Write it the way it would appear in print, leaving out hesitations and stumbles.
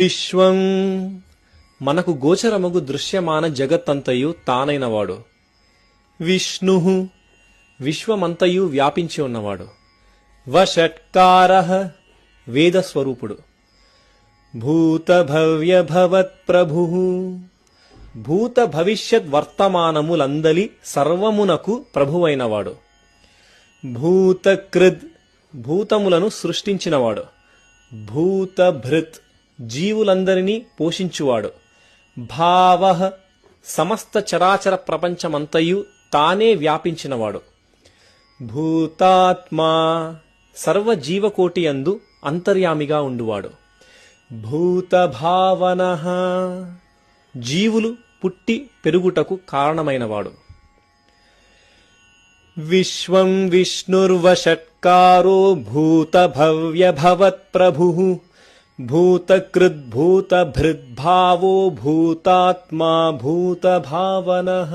విశ్వం మనకు గోచరమగు దృశ్యమాన జగత్తంతయు తానైనవాడు. విష్ణు విశ్వమంతయు వ్యాపించి ఉన్నవాడు. వషట్కారః వేదస్వరూపుడు. భూత భవ్య భవత్ ప్రభు భూత భవిష్యత్ వర్తమానములందలి సర్వమునకు ప్రభువైనవాడు. భూతకృద్ భూతములను సృష్టించినవాడు. భూతభృత్ జీవులందరినీ పోషించువాడు. భావః సమస్త చరాచర ప్రపంచమంతయు తానే వ్యాపించినవాడు. భూతాత్మా సర్వజీవకోటి యందు అంతర్యామిగా ఉండువాడు. భూతభావనః జీవులు పుట్టి పెరుగుటకు కారణమైనవాడు. విశ్వం విష్ణుర్వషట్కారో భూత భవ్య భవత్ ప్రభు భూతకృద్భూతభృద్భావో భూతాత్మా భూతభావనః.